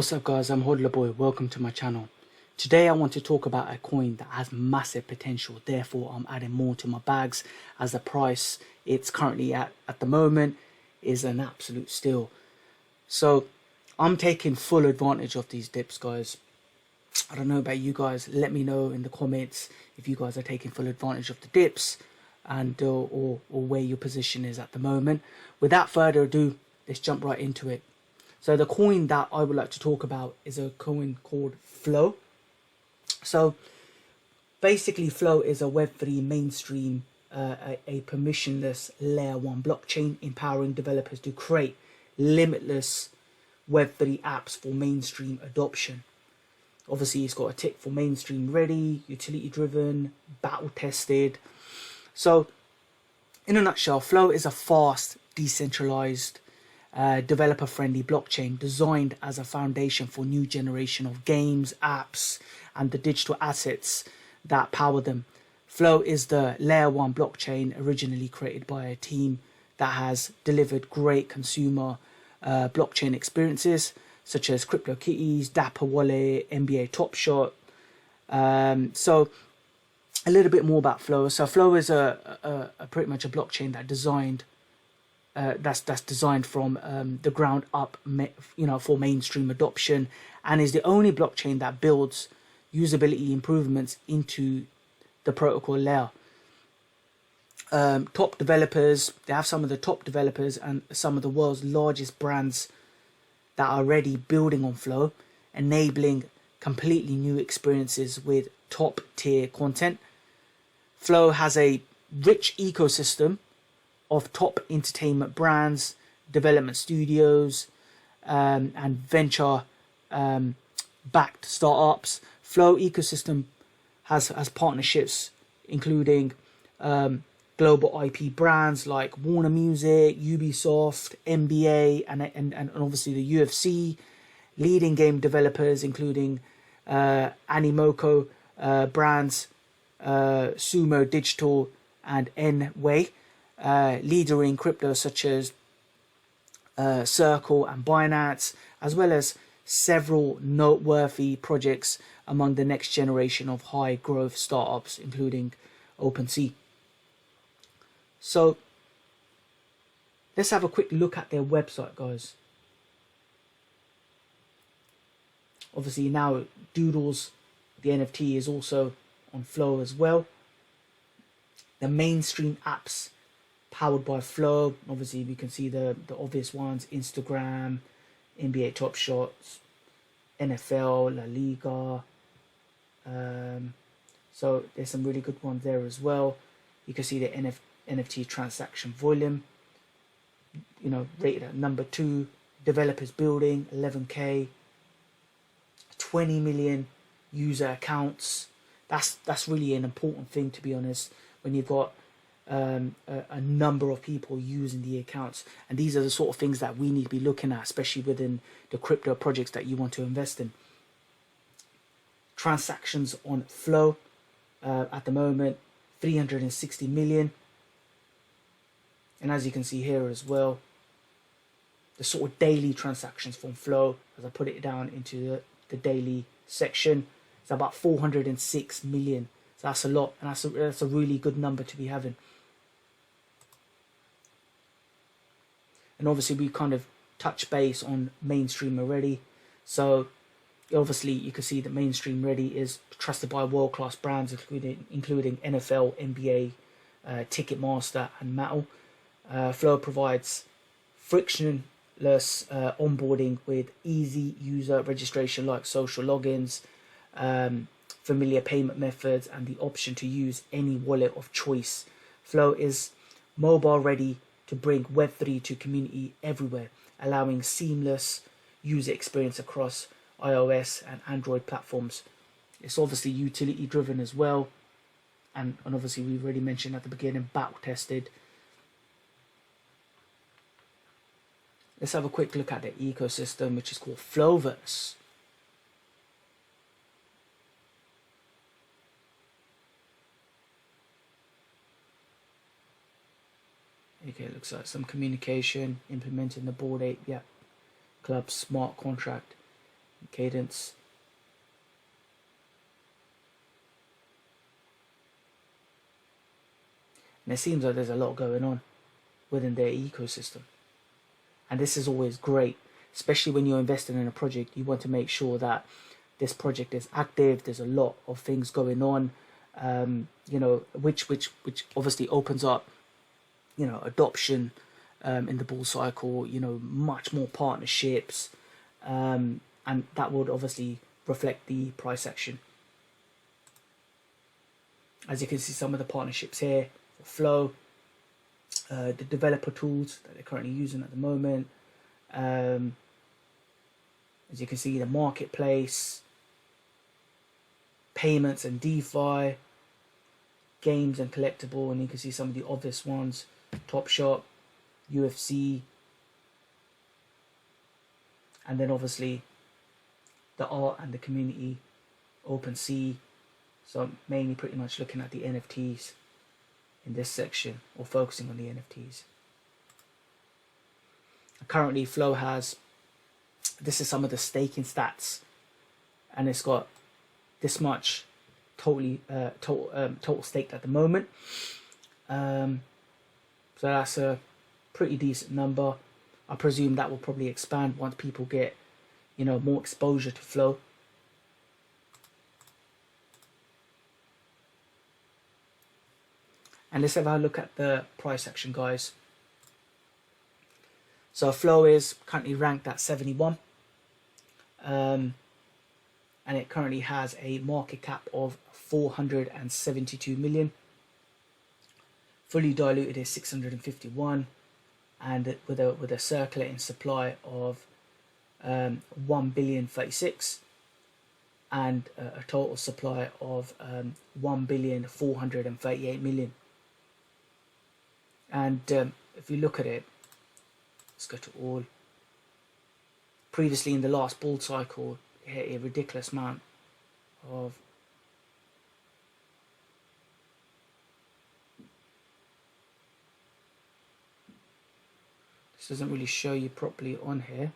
What's up guys, I'm Hodler Boy, welcome to my channel. Today I want to talk about a coin that has massive potential, therefore I'm adding more to my bags as the price it's currently at the moment is an absolute steal. So I'm taking full advantage of these dips guys. I don't know about you guys, let me know in the comments if you guys are taking full advantage of the dips and or where your position is at the moment. Without further ado, let's jump right into it. So the coin that I would like to talk about is a coin called Flow. So basically Flow is a Web3 mainstream, a permissionless layer 1 blockchain empowering developers to create limitless Web3 apps for mainstream adoption. Obviously it's got a tick for mainstream ready, utility driven, battle tested. So in a nutshell, Flow is a fast, decentralized, developer-friendly blockchain designed as a foundation for new generation of games, apps, and the digital assets that power them. Flow is the layer 1 blockchain originally created by a team that has delivered great consumer blockchain experiences such as CryptoKitties, Dapper Wallet, NBA Top Shot. So a little bit more about Flow. So Flow is a pretty much a blockchain that designed that's designed from the ground up, for mainstream adoption, and is the only blockchain that builds usability improvements into the protocol layer. Top developers, they have some of the top developers and some of the world's largest brands that are already building on Flow, enabling completely new experiences with top tier content. Flow has a rich ecosystem of top entertainment brands, development studios, and venture backed startups. Flow ecosystem has partnerships including global IP brands like Warner Music, Ubisoft, NBA, and obviously the UFC, leading game developers including Animoco brands, Sumo Digital, and N-Way. Leader in crypto such as Circle and Binance, as well as several noteworthy projects among the next generation of high growth startups including OpenSea. So let's have a quick look at their website guys. Obviously now Doodles, the NFT, is also on Flow as well. The mainstream apps powered by Flow, obviously we can see the obvious ones: Instagram, NBA Top Shots, NFL, La Liga. So there's some really good ones there as well. You can see the NFT transaction volume, rated at number 2. Developers building 11k, 20 million user accounts. That's really an important thing, to be honest, when you've got a number of people using the accounts, and these are the sort of things that we need to be looking at, especially within the crypto projects that you want to invest in. Transactions on Flow at the moment 360 million, and as you can see here as well, the sort of daily transactions from Flow, as I put it down into the daily section, it's about 406 million. So that's a lot, and that's a really good number to be having. And obviously we kind of touch base on mainstream already. So obviously you can see that mainstream ready is trusted by world-class brands including NFL, NBA, Ticketmaster, and Mattel. Flow provides frictionless onboarding with easy user registration like social logins, familiar payment methods, and the option to use any wallet of choice. Flow is mobile ready to bring Web3 to community everywhere, allowing seamless user experience across iOS and Android platforms. It's obviously utility driven as well, and obviously we've already mentioned at the beginning, battle tested. Let's have a quick look at the ecosystem, which is called Flowverse. Okay, it looks like some communication, implementing the Bored Ape, club smart contract, Cadence. And it seems like there's a lot going on within their ecosystem. And this is always great, especially when you're investing in a project. You want to make sure that this project is active. There's a lot of things going on, you know, which obviously opens up, you know, adoption in the bull cycle, you know, much more partnerships, and that would obviously reflect the price action. As you can see, some of the partnerships here for Flow, the developer tools that they're currently using at the moment. As you can see, the marketplace, payments and DeFi, games and collectible, and you can see some of the obvious ones: Top Shop, UFC, and then obviously the art and the community, OpenSea. So I'm mainly pretty much looking at the NFTs in this section, or focusing on the NFTs. Currently Flow has, this is some of the staking stats, and it's got this much total staked at the moment. So that's a pretty decent number. I presume that will probably expand once people get, you know, more exposure to Flow. And let's have a look at the price action, guys. So Flow is currently ranked at 71. And it currently has a market cap of 472 million. Fully diluted is 651, and with a circulating supply of 1,036,000,000 and a total supply of 1,438,000,000. And if you look at it, let's go to all. Previously in the last bull cycle, it hit a ridiculous amount of this doesn't really show you properly on here,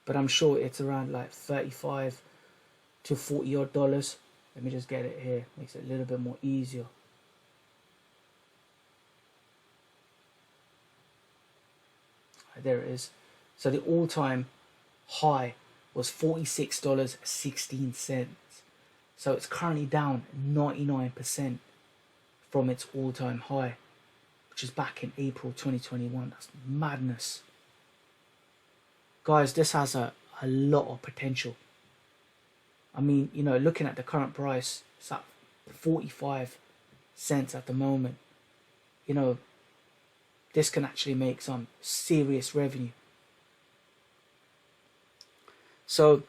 but I'm sure it's around like 35 to 40 odd dollars. Let me just get it here, makes it a little bit more easier. There it is. So the all-time high was $46.16. So it's currently down 99% from its all-time high, which is back in April 2021. That's madness. Guys, this has a lot of potential. I mean, you know, looking at the current price, it's at 45 cents at the moment. You know, this can actually make some serious revenue. So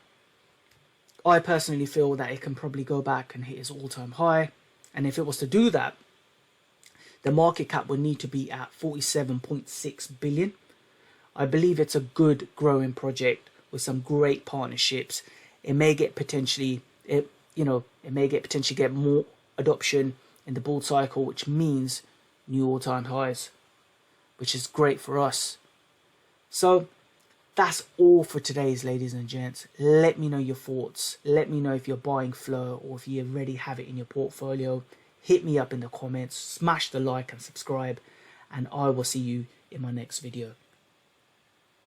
I personally feel that it can probably go back and hit its all-time high. And if it was to do that, the market cap would need to be at 47.6 billion. I believe it's a good growing project with some great partnerships. It may get potentially get more adoption in the bull cycle, which means new all-time highs, which is great for us. So that's all for today's, ladies and gents. Let me know your thoughts. Let me know if you're buying Flow or if you already have it in your portfolio. Hit me up in the comments, smash the like and subscribe, and I will see you in my next video.